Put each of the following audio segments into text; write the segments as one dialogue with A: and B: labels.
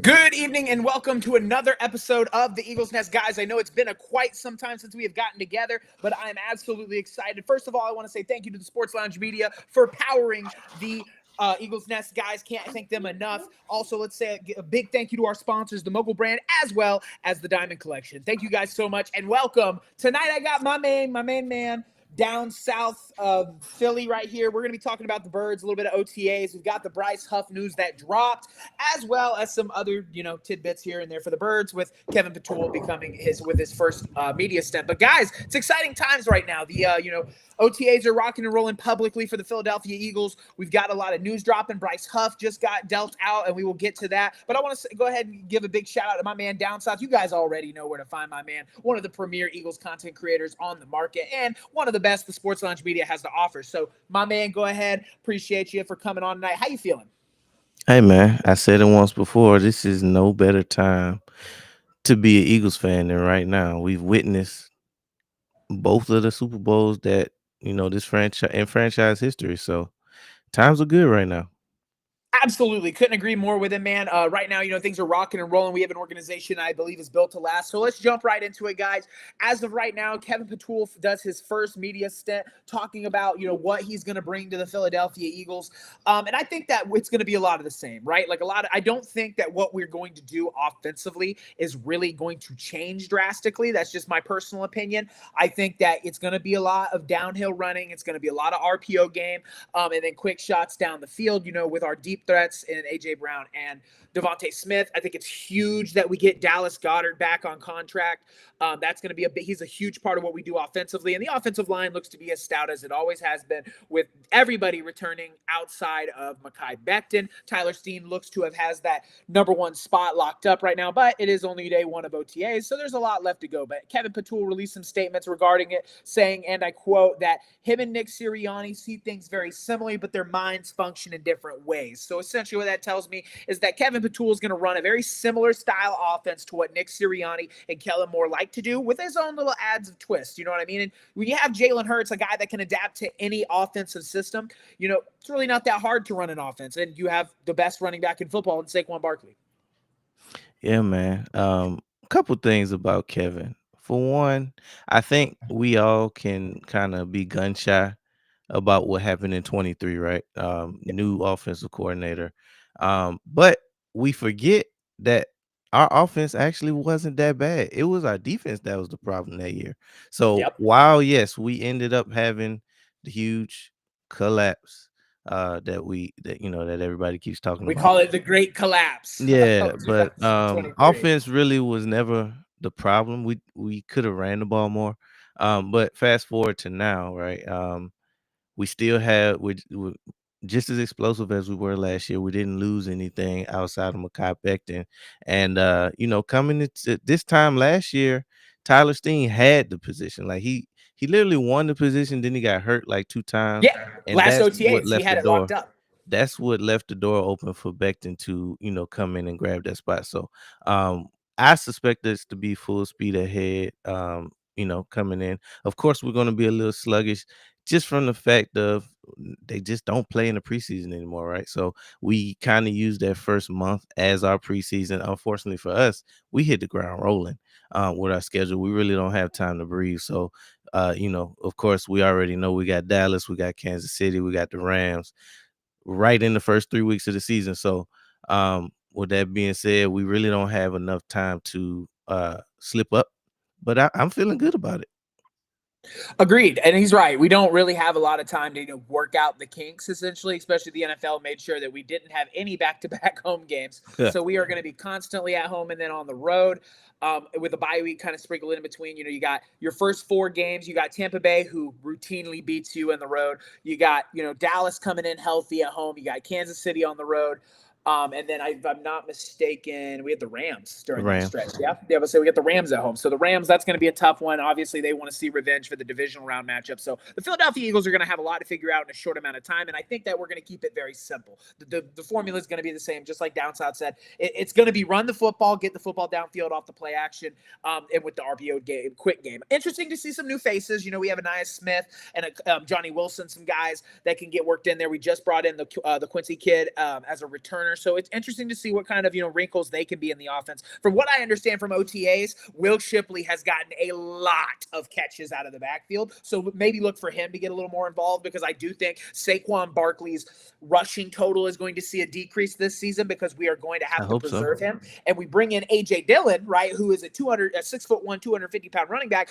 A: Good evening and welcome to another episode of the Eagles Nest. Guys, I know it's been quite some time since we have gotten together, but I'm absolutely excited. First of all, I want to say thank you to the Sports Lounge Media for powering the Eagles Nest. Guys, can't thank them enough. Also, let's say a big thank you to our sponsors, the Mogul brand, as well as the Diamond Collection. Thank you guys so much and welcome. Tonight, I got my main man, down south of Philly right here. We're going to be talking about the Birds, a little bit of OTAs. We've got the Bryce Huff news that dropped, as well as some other, tidbits here and there for the Birds with Kevin Patul becoming his first media stint. But guys, it's exciting times right now. The, OTAs are rocking and rolling publicly for the Philadelphia Eagles. We've got a lot of news dropping. Bryce Huff just got dealt out, and we will get to that. But I want to go ahead and give a big shout out to my man down south. You guys already know where to find my man, one of the premier Eagles content creators on the market, and one of the best the Sports Lounge Media has to offer. So, my man, go ahead. Appreciate you for coming on tonight. How you feeling?
B: Hey man, I said it once before. This is no better time to be an Eagles fan than right now. We've witnessed both of the Super Bowls that this franchise history. So times are good right now.
A: Absolutely. Couldn't agree more with him, man. Right now, things are rocking and rolling. We have an organization I believe is built to last. So let's jump right into it, guys. As of right now, Kevin Patul does his first media stint talking about, what he's going to bring to the Philadelphia Eagles. And I think that it's going to be a lot of the same, right? I don't think that what we're going to do offensively is really going to change drastically. That's just my personal opinion. I think that it's going to be a lot of downhill running. It's going to be a lot of RPO game, and then quick shots down the field, with our deep threats in AJ Brown and Devontae Smith. I think it's huge that we get Dallas Goedert back on contract. That's going to be he's a huge part of what we do offensively. And the offensive line looks to be as stout as it always has been, with everybody returning outside of Mekhi Becton. Tyler Steen looks to has that number one spot locked up right now, but it is only day one of OTAs, so there's a lot left to go. But Kevin Patul released some statements regarding it, saying, and I quote, that him and Nick Sirianni see things very similarly, but their minds function in different ways. So essentially what that tells me is that Kevin Patul is going to run a very similar style offense to what Nick Sirianni and Kellen Moore like to do, with his own little adds of twist. You know what I mean? And when you have Jalen Hurts, a guy that can adapt to any offensive system, it's really not that hard to run an offense. And you have the best running back in football in Saquon Barkley.
B: Yeah, man. Couple things about Kevin. For one, I think we all can kind of be gun shy about what happened in 23, right? New offensive coordinator. But we forget that our offense actually wasn't that bad. It was our defense that was the problem that year. So
A: Yep.
B: while yes, we ended up having the huge collapse that everybody keeps talking
A: We
B: about.
A: call it the great collapse
B: Yeah,
A: of
B: but
A: 2023.
B: offense really was never the problem. We could have ran the ball more. But fast forward to now, right? We still have we just as explosive as we were last year. We didn't lose anything outside of Mekhi Becton. And coming into this time last year, Tyler Steen had the position. Like he literally won the position, then he got hurt like 2 times,
A: Yeah.
B: and
A: Last
B: that's what
A: OTAs, he
B: left the
A: had it
B: door
A: locked up.
B: that's what left the door open for Becton to, come in and grab that spot. So I suspect this to be full speed ahead, coming in. Of course, we're going to be a little sluggish just from the fact of they just don't play in the preseason anymore, right? So we kind of use that first month as our preseason. Unfortunately for us, we hit the ground rolling with our schedule. We really don't have time to breathe. So, of course, we already know we got Dallas, we got Kansas City, we got the Rams right in the first 3 weeks of the season. So, with that being said, we really don't have enough time to slip up, but I'm feeling good about it.
A: Agreed. And he's right. We don't really have a lot of time to work out the kinks, essentially, especially the NFL made sure that we didn't have any back-to-back home games. So we are going to be constantly at home and then on the road, with a bye week kind of sprinkled in between. You got your first 4 games. You got Tampa Bay, who routinely beats you on the road. You got, Dallas coming in healthy at home. You got Kansas City on the road. And then if I'm not mistaken, we had the Rams
B: The
A: during that
B: Rams.
A: stretch. Yeah, but so we got the Rams at home. So the Rams, that's going to be a tough one. Obviously, they want to see revenge for the divisional round matchup. So the Philadelphia Eagles are going to have a lot to figure out in a short amount of time. And I think that we're going to keep it very simple. The formula is going to be the same, just like Down South said. It's going to be run the football, get the football downfield off the play action, and with the RPO game, quick game. Interesting to see some new faces. We have Anais Smith and Johnny Wilson, some guys that can get worked in there. We just brought in the Quincy kid as a returner. corner. So it's interesting to see what kind of, wrinkles they can be in the offense. From what I understand from OTAs, Will Shipley has gotten a lot of catches out of the backfield. So maybe look for him to get a little more involved, because I do think Saquon Barkley's rushing total is going to see a decrease this season because we are going to
B: I
A: have to
B: hope so.
A: preserve him. And we bring in AJ Dillon, right, who is a 6'1", 250-pound running back.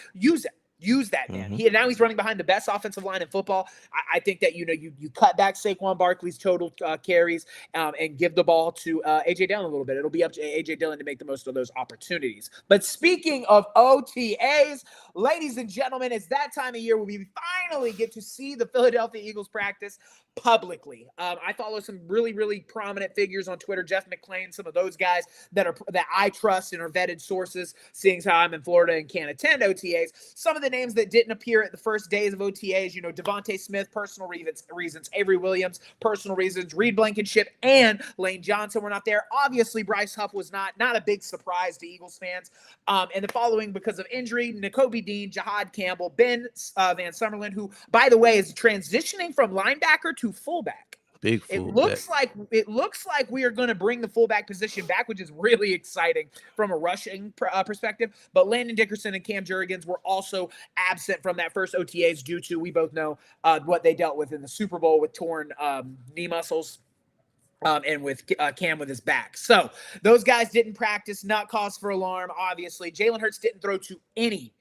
A: Use that man. Now he's running behind the best offensive line in football. I think that you cut back Saquon Barkley's total carries and give the ball to AJ Dillon a little bit. It'll be up to AJ Dillon to make the most of those opportunities. But speaking of OTAs, ladies and gentlemen, it's that time of year where we finally get to see the Philadelphia Eagles practice publicly. I follow some really, really prominent figures on Twitter, Jeff McClain, some of those guys that I trust and are vetted sources, seeing how I'm in Florida and can't attend OTAs. Some of the names that didn't appear at the first days of OTAs, Devontae Smith, personal reasons, Avery Williams, personal reasons, Reed Blankenship, and Lane Johnson were not there. Obviously, Bryce Huff was not a big surprise to Eagles fans. And the following because of injury: Nakobe Dean, Jahad Campbell, Ben Van Summerlin, who, by the way, is transitioning from linebacker to fullback.
B: Big fullback.
A: It looks like we are going to bring the fullback position back, which is really exciting from a rushing perspective. But Landon Dickerson and Cam Jurgens were also absent from that first OTAs due to, we both know, what they dealt with in the Super Bowl with torn knee muscles. And with Cam with his back. So those guys didn't practice, not cause for alarm, obviously. Jalen Hurts didn't throw to any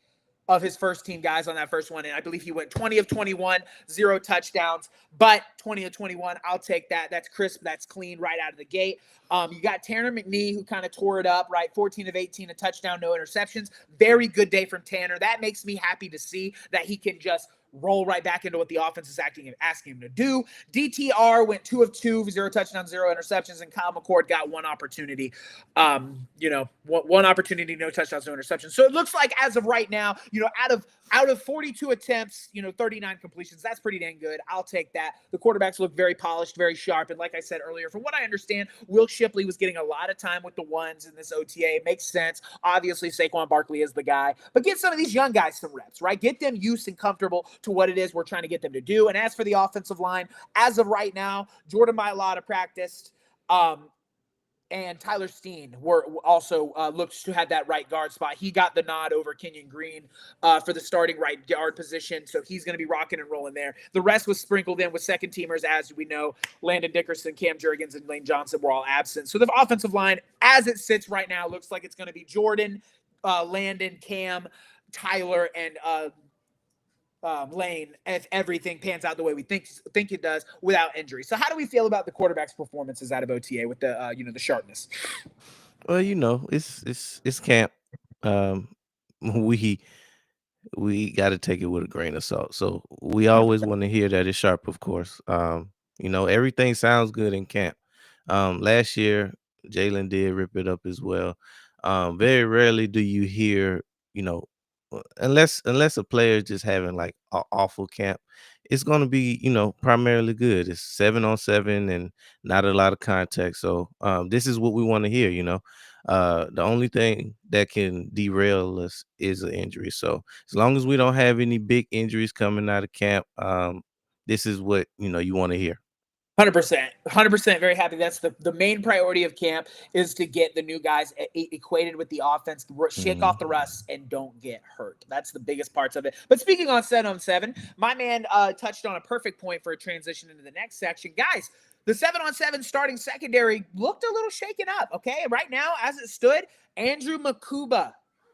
A: of his first team guys on that first one. And I believe he went 20 of 21, 0 touchdowns, but 20 of 21, I'll take that. That's crisp. That's clean right out of the gate. You got Tanner McNee, who kind of tore it up, right? 14 of 18, a touchdown, no interceptions. Very good day from Tanner. That makes me happy to see that he can just roll right back into what the offense is asking him to do. DTR went 2 of 2, 0 touchdowns, 0 interceptions, and Kyle McCord got one opportunity. One opportunity, no touchdowns, no interceptions. So it looks like as of right now, out of 42 attempts, 39 completions. That's pretty dang good. I'll take that. The quarterbacks look very polished, very sharp. And like I said earlier, from what I understand, Will Shipley was getting a lot of time with the ones in this OTA. It makes sense. Obviously, Saquon Barkley is the guy. But get some of these young guys some reps, right? Get them used and comfortable to what it is we're trying to get them to do. And as for the offensive line, as of right now, Jordan Mailata practiced, and Tyler Steen were also looks to have that right guard spot. He got the nod over Kenyon Green for the starting right guard position, so he's going to be rocking and rolling there. The rest was sprinkled in with second teamers, as we know. Landon Dickerson, Cam Jurgens, and Lane Johnson were all absent. So the offensive line, as it sits right now, looks like it's going to be Jordan, Landon, Cam, Tyler, and Lane, if everything pans out the way we think it does without injury. So how do we feel about the quarterback's performances out of OTA with the the sharpness?
B: Well, it's camp. We got to take it with a grain of salt. So we always want to hear that it's sharp, of course. Everything sounds good in camp. Last year, Jalen did rip it up as well. Very rarely do you hear, unless a player is just having like an awful camp, it's going to be, primarily good. It's 7-on-7 and not a lot of contact. So this is what we want to hear, the only thing that can derail us is an injury. So as long as we don't have any big injuries coming out of camp, this is what, you want to hear.
A: 100%. Very happy. That's the main priority of camp, is to get the new guys equated with the offense, shake off the rust, and don't get hurt. That's the biggest parts of it. But speaking on 7-on-7, my man touched on a perfect point for a transition into the next section. Guys, the 7-on-7 starting secondary looked a little shaken up, okay? Right now, as it stood, Andrew Mukuba,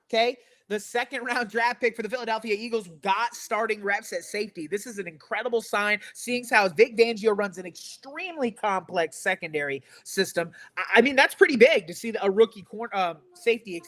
A: okay? The second-round draft pick for the Philadelphia Eagles got starting reps at safety. This is an incredible sign, seeing how Vic Fangio runs an extremely complex secondary system. I mean, that's pretty big to see a rookie safety,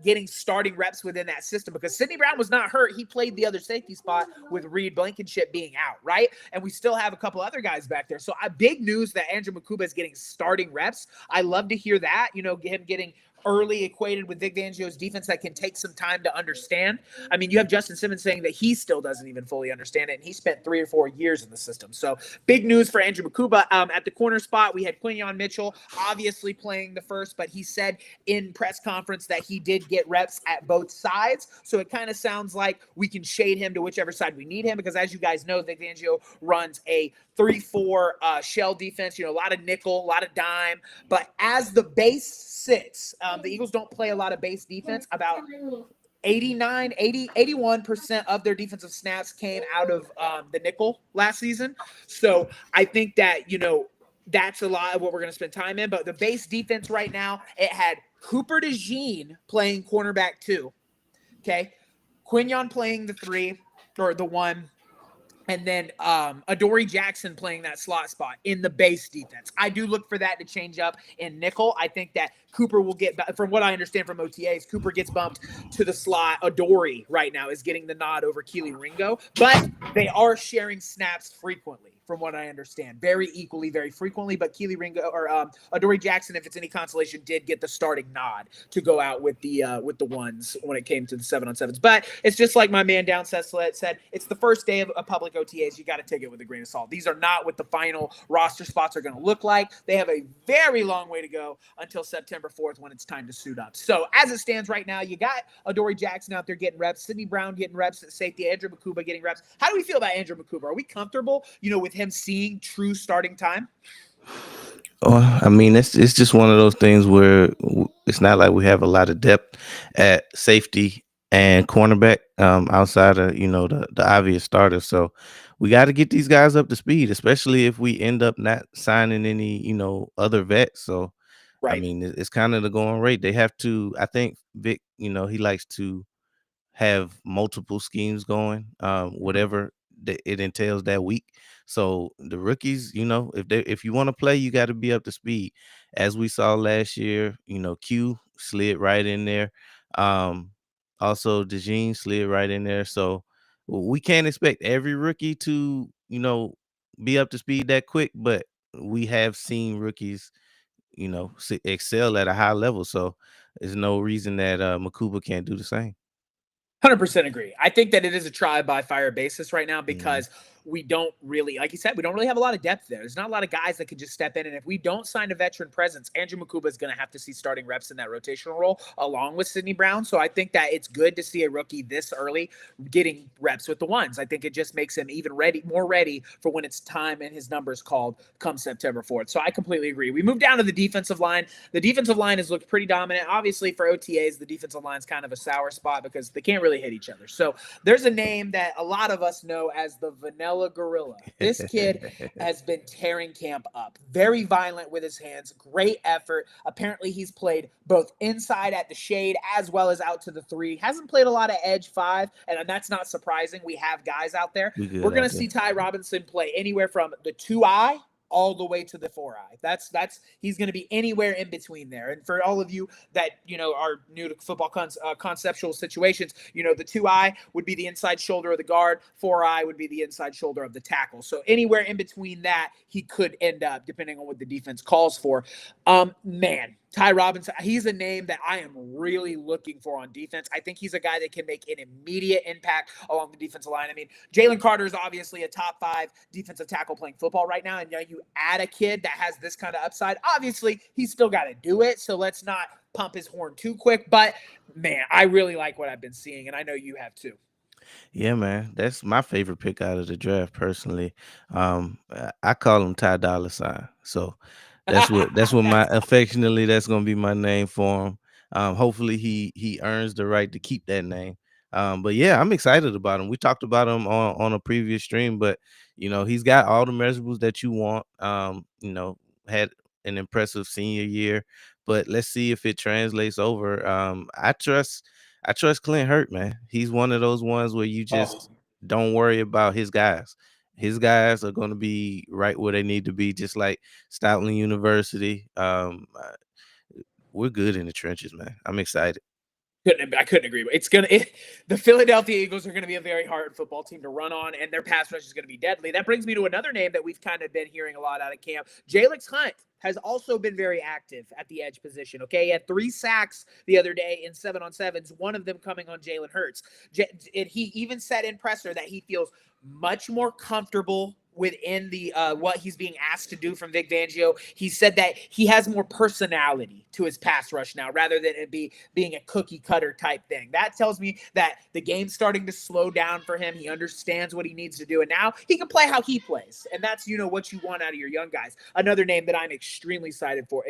A: getting starting reps within that system, because Sidney Brown was not hurt. He played the other safety spot with Reed Blankenship being out, right? And we still have a couple other guys back there. So big news that Andrew Mukuba is getting starting reps. I love to hear that, him getting early equated with Vic Fangio's defense that can take some time to understand. I mean, you have Justin Simmons saying that he still doesn't even fully understand it, and he spent 3 or 4 years in the system. So big news for Andrew Mukuba. At the corner spot, we had Quinyon Mitchell obviously playing the first, but he said in press conference that he did get reps at both sides. So it kind of sounds like we can shade him to whichever side we need him, because as you guys know, Vic Fangio runs a 3-4 shell defense, a lot of nickel, a lot of dime. But as the base sits, the Eagles don't play a lot of base defense. About 81% of their defensive snaps came out of the nickel last season. So I think that, that's a lot of what we're going to spend time in. But the base defense right now, it had Cooper DeJean playing cornerback 2. Okay. Quinyon playing the 3 or the 1. And then Adoree Jackson playing that slot spot in the base defense. I do look for that to change up in nickel. I think that Cooper will get, from what I understand from OTAs, Cooper gets bumped to the slot. Adoree right now is getting the nod over Keely Ringo, but they are sharing snaps frequently, from what I understand, very equally, very frequently. But Keely Ringo or Adoree Jackson, if it's any consolation, did get the starting nod to go out with the ones when it came to the 7-on-7s. But it's just like my man down said, it's the first day of a public OTAs. You got to take it with a grain of salt. These are not what the final roster spots are going to look like. They have a very long way to go until September 4th when it's time to suit up. So as it stands right now, you got Adoree Jackson out there getting reps, Sidney Brown getting reps at safety, Andrew Mukuba getting reps. How do we feel about Andrew Mukuba? Are we comfortable, with him seeing true starting time?
B: Oh, I mean, it's just one of those things where it's not like we have a lot of depth at safety and cornerback outside of the obvious starters. So we got to get these guys up to speed, especially if we end up not signing any other vets. So I
A: Right.
B: mean, it's kind of the going rate. They have to. I think Vic, he likes to have multiple schemes going, whatever it entails that week. So the rookies, if you want to play, you got to be up to speed. As we saw last year, Q slid right in there. Also DeJean slid right in there. So we can't expect every rookie to, be up to speed that quick, but we have seen rookies, excel at a high level. So there's no reason that Mukuba can't do the same.
A: 100% agree. I think that it is a try by fire basis right now
B: Mhm.
A: because we don't really, like you said, we don't really have a lot of depth there. There's not a lot of guys that can just step in. And if we don't sign a veteran presence, Andrew Mukuba is going to have to see starting reps in that rotational role along with Sidney Brown. So I think that it's good to see a rookie this early getting reps with the ones. I think it just makes him even more ready for when it's time and his numbers called come September 4th. So I completely agree. We move down to the defensive line. The defensive line has looked pretty dominant. Obviously for OTAs, the defensive line is kind of a sour spot because they can't really hit each other. So there's a name that a lot of us know as the Vanilla Gorilla. This kid has been tearing camp up. Very violent with his hands. Great effort. Apparently he's played both inside at the shade as well as out to the 3. Hasn't played a lot of edge 5, and that's not surprising. We have guys out there. We're going to see Ty Robinson play anywhere from the 2-eye all the way to the 4-eye. That's he's going to be anywhere in between there. And for all of you that are new to football conceptual situations, the 2-eye would be the inside shoulder of the guard, 4-eye would be the inside shoulder of the tackle. So anywhere in between that, he could end up depending on what the defense calls for. Man, Ty Robinson, he's a name that I am really looking for on defense. I think he's a guy that can make an immediate impact along the defensive line. I mean, Jalen Carter is obviously a top 5 defensive tackle playing football right now. And you add a kid that has this kind of upside, obviously he's still got to do it. So let's not pump his horn too quick. But man, I really like what I've been seeing. And I know you have too.
B: Yeah, man, that's my favorite pick out of the draft personally. I call him Ty Dolla Sign. So that's what my affectionately that's gonna be my name for him. Hopefully he earns the right to keep that name. But yeah, I'm excited about him. We talked about him on a previous stream, but he's got all the measurables that you want. Had an impressive senior year, but let's see if it translates over. I trust Clint Hurt, man. He's one of those ones where you just don't worry about his guys. His guys are going to be right where they need to be, just like Stoutland University. We're good in the trenches, man. I'm excited.
A: I couldn't agree. The Philadelphia Eagles are going to be a very hard football team to run on, and their pass rush is going to be deadly. That brings me to another name that we've kind of been hearing a lot out of camp, Jalix Hunt. has also been very active at the edge position. Okay, he had 3 sacks the other day in 7-on-7s, one of them coming on Jalen Hurts. And he even said in presser that he feels much more comfortable within the what he's being asked to do from Vic Fangio. He said that he has more personality to his pass rush now rather than it being a cookie cutter type thing. That tells me that the game's starting to slow down for him. He understands what he needs to do, and now he can play how he plays, and that's what you want out of your young guys. Another name that I'm extremely excited for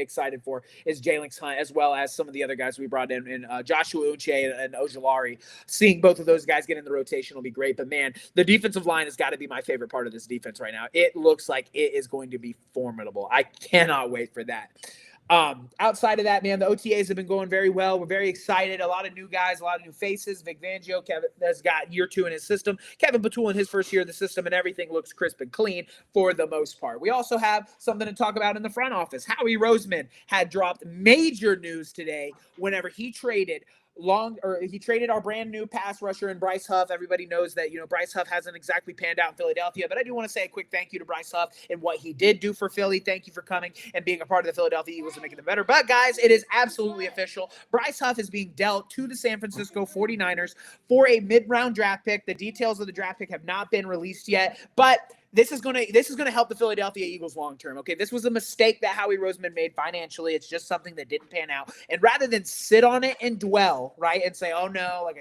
A: is Jalen Hunt, as well as some of the other guys we brought in Joshua Uche and Ojulari. Seeing both of those guys get in the rotation will be great. But man, the defensive line has got to be my favorite part of this defense right now. It looks like it is going to be formidable. I cannot wait for that. Outside of that, man, the OTAs have been going very well. We're very excited. A lot of new guys, a lot of new faces. Vic Fangio, Kevin has got year 2 in his system. Kevin Patul in his first year of the system, and everything looks crisp and clean for the most part. We also have something to talk about in the front office. Howie Roseman had dropped major news today whenever he traded our brand new pass rusher in Bryce Huff. Everybody knows that, Bryce Huff hasn't exactly panned out in Philadelphia, but I do want to say a quick thank you to Bryce Huff and what he did do for Philly. Thank you for coming and being a part of the Philadelphia Eagles and making them better. But guys, it is absolutely official. Bryce Huff is being dealt to the San Francisco 49ers for a mid-round draft pick. The details of the draft pick have not been released yet, but this is gonna help the Philadelphia Eagles long term. Okay, this was a mistake that Howie Roseman made financially. It's just something that didn't pan out. And rather than sit on it and dwell, right, and say, "Oh no, like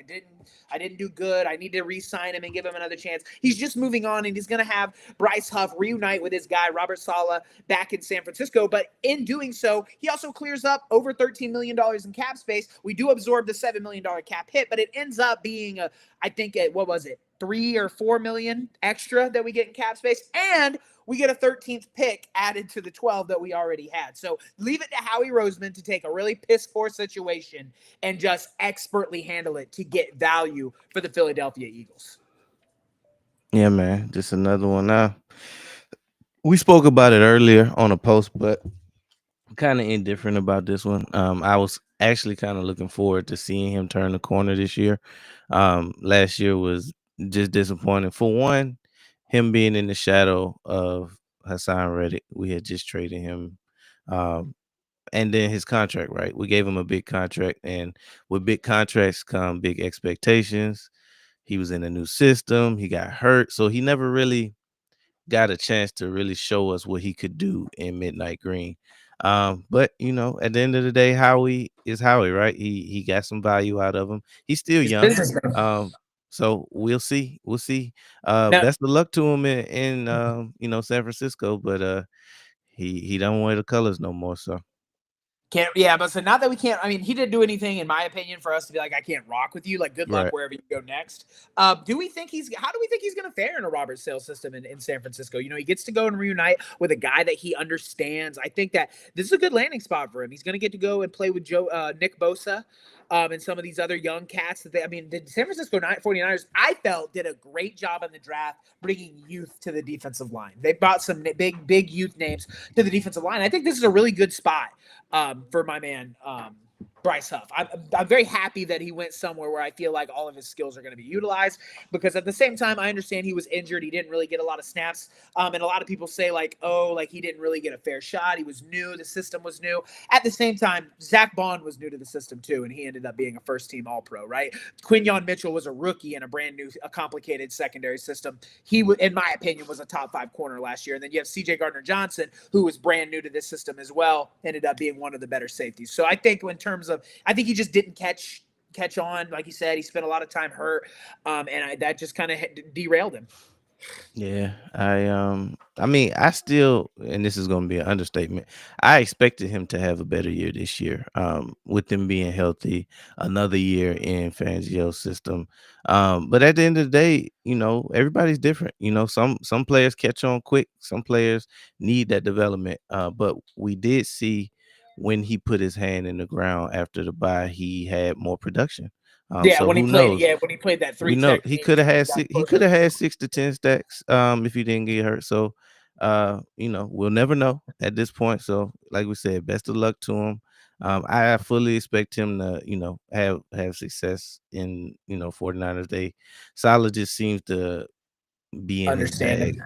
A: I didn't do good. I need to re-sign him and give him another chance." He's just moving on, and he's gonna have Bryce Huff reunite with his guy Robert Saleh back in San Francisco. But in doing so, he also clears up over $13 million in cap space. We do absorb the $7 million cap hit, but it ends up being what was it? 3 or 4 million extra that we get in cap space, and we get a 13th pick added to the 12 that we already had. So leave it to Howie Roseman to take a really piss poor situation and just expertly handle it to get value for the Philadelphia Eagles.
B: Yeah, man, just another one. We spoke about it earlier on a post, but kind of indifferent about this one. I was actually kind of looking forward to seeing him turn the corner this year. Last year was just disappointing. For one, him being in the shadow of Hassan Reddick, we had just traded him. And then his contract, right? We gave him a big contract, and with big contracts come big expectations. He was in a new system. He got hurt, so he never really got a chance to really show us what he could do in Midnight Green. But at the end of the day, Howie is Howie, right? He got some value out of him. He's still young. So we'll see. We'll see. Best of luck to him in San Francisco, but he don't wear the colors no more. So
A: but so not that we can't. I mean, he didn't do anything, in my opinion, for us to be like, I can't rock with you. Like, good luck wherever you go next. How do we think he's going to fare in a Robert Sales system in San Francisco? He gets to go and reunite with a guy that he understands. I think that this is a good landing spot for him. He's going to get to go and play with Nick Bosa. And some of these other young cats the San Francisco 49ers, I felt, did a great job in the draft bringing youth to the defensive line. They brought some big youth names to the defensive line. I think this is a really good spot for my man Bryce Huff. I'm very happy that he went somewhere where I feel like all of his skills are going to be utilized, because at the same time, I understand he was injured. He didn't really get a lot of snaps. And a lot of people say he didn't really get a fair shot. He was new. The system was new. At the same time, Zach Bond was new to the system too, and he ended up being a first-team All-Pro, right? Quinyon Mitchell was a rookie in a brand new, complicated secondary system. He, in my opinion, was a top 5 corner last year. And then you have C.J. Gardner-Johnson, who was brand new to this system as well, ended up being one of the better safeties. So I think in terms of, I think he just didn't catch on. Like he said, he spent a lot of time hurt, and that just kind of derailed him.
B: Yeah, I still, and this is going to be an understatement, I expected him to have a better year this year. With him being healthy, another year in Fangio's system. But at the end of the day, everybody's different. Some players catch on quick, some players need that development. But we did see when he put his hand in the ground after the bye, he had more production. So
A: when he played that 3
B: we know he could have had 6 to 10 stacks if he didn't get hurt. So we'll never know at this point. So like we said, best of luck to him. I fully expect him to have success in 49ers. Saleh just seems to be in his bag.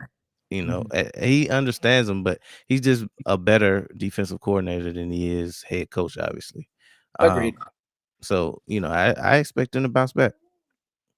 B: You know, he understands them, but he's just a better defensive coordinator than he is head coach, obviously.
A: Agreed.
B: So, you know, I expect him to bounce back.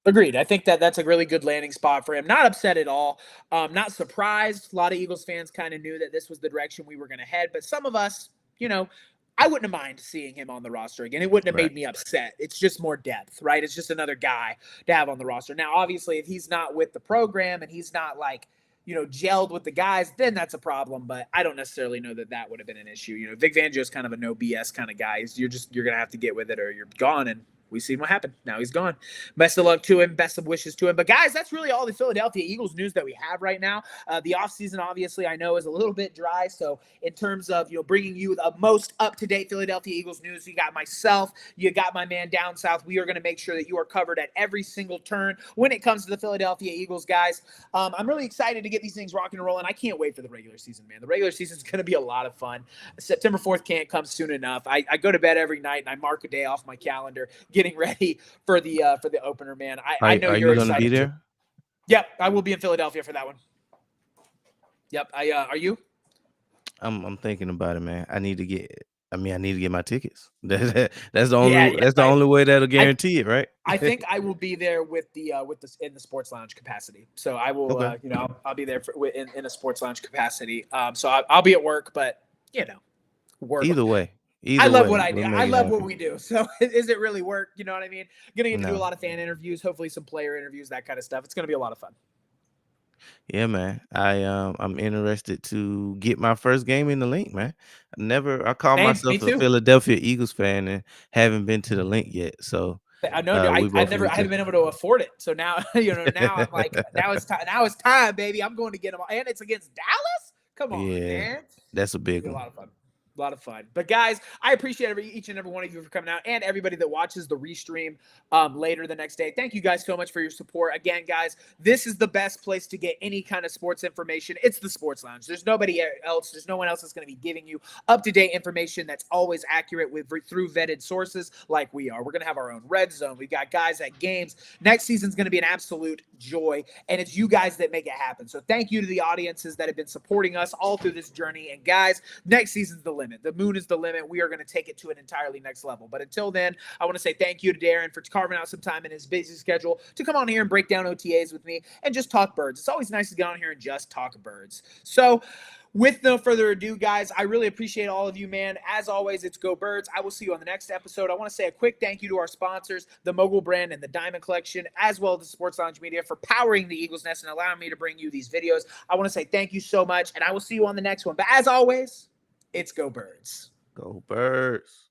A: Agreed. I think that that's a really good landing spot for him. Not upset at all. Not surprised. A lot of Eagles fans kind of knew that this was the direction we were going to head. But some of us, you know, I wouldn't have mind seeing him on the roster again. It wouldn't have
B: Right.
A: made me upset. It's just more depth, right? It's just another guy to have on the roster. Now, obviously, if he's not with the program and he's not like, gelled with the guys, then that's a problem. But I don't necessarily know that that would have been an issue. Vic Fangio is kind of a no BS kind of guy. You're going to have to get with it or you're gone. And we've seen what happened. Now he's gone. Best of luck to him. Best of wishes to him. But guys, that's really all the Philadelphia Eagles news that we have right now. The offseason, obviously, I know is a little bit dry. So in terms of, bringing you the most up-to-date Philadelphia Eagles news, you got myself, you got my man down south. We are going to make sure that you are covered at every single turn when it comes to the Philadelphia Eagles, guys. I'm really excited to get these things rocking and rolling. I can't wait for the regular season, man. The regular season is going to be a lot of fun. September 4th can't come soon enough. I go to bed every night and I mark a day off my calendar, getting ready for the opener, man. I know
B: Are
A: you're
B: you gonna be
A: excited
B: there?
A: too. Yep, I will be in Philadelphia for that one. Yep, are you?
B: I'm thinking about it, man. I need to get my tickets. That's the only
A: Yeah,
B: that's the only way that'll guarantee it, right?
A: I think I will be there with the in the sports lounge capacity. So I will,
B: Okay.
A: I'll be there in a sports lounge capacity. So I'll be at work, but work.
B: Either way.
A: I love
B: way,
A: what I do.
B: we'll
A: I
B: make it
A: love what
B: happen.
A: we do. So is it really work? You know what I mean? Gonna get to do a
B: No.
A: lot of fan interviews, hopefully some player interviews, that kind of stuff. It's gonna be a lot of fun.
B: Yeah, man. I'm interested to get my first game in the link, man. I call
A: Same, me
B: myself a
A: too.
B: Philadelphia Eagles fan and haven't been to the link yet. So
A: I know. I
B: we both
A: never.
B: need
A: I
B: to.
A: haven't been able to afford it. So now, now I'm like, now it's time. Now it's time, baby. I'm going to get them, and it's against Dallas. Come on,
B: Yeah,
A: man.
B: that's a
A: It's
B: big
A: gonna be a
B: one.
A: lot of fun. A lot of fun. But guys, I appreciate each and every one of you for coming out, and everybody that watches the restream later the next day. Thank you guys so much for your support. Again, guys, this is the best place to get any kind of sports information. It's the Sports Lounge. There's nobody else. There's no one else that's going to be giving you up-to-date information that's always accurate through vetted sources like we are. We're going to have our own red zone. We've got guys at games. Next season's going to be an absolute joy, and it's you guys that make it happen. So thank you to the audiences that have been supporting us all through this journey. And guys, next season's the limit. The moon is the limit. We are going to take it to an entirely next level. But until then, I want to say thank you to Darren for carving out some time in his busy schedule to come on here and break down OTAs with me and just talk birds. It's always nice to get on here and just talk birds. So with no further ado, guys, I really appreciate all of you, man. As always, it's Go Birds. I will see you on the next episode. I want to say a quick thank you to our sponsors, the Mogul brand and the Diamond Collection, as well as the Sports Lounge Media for powering the Eagles Nest and allowing me to bring you these videos. I want to say thank you so much, and I will see you on the next one. But as always, it's Go Birds.
B: Go Birds.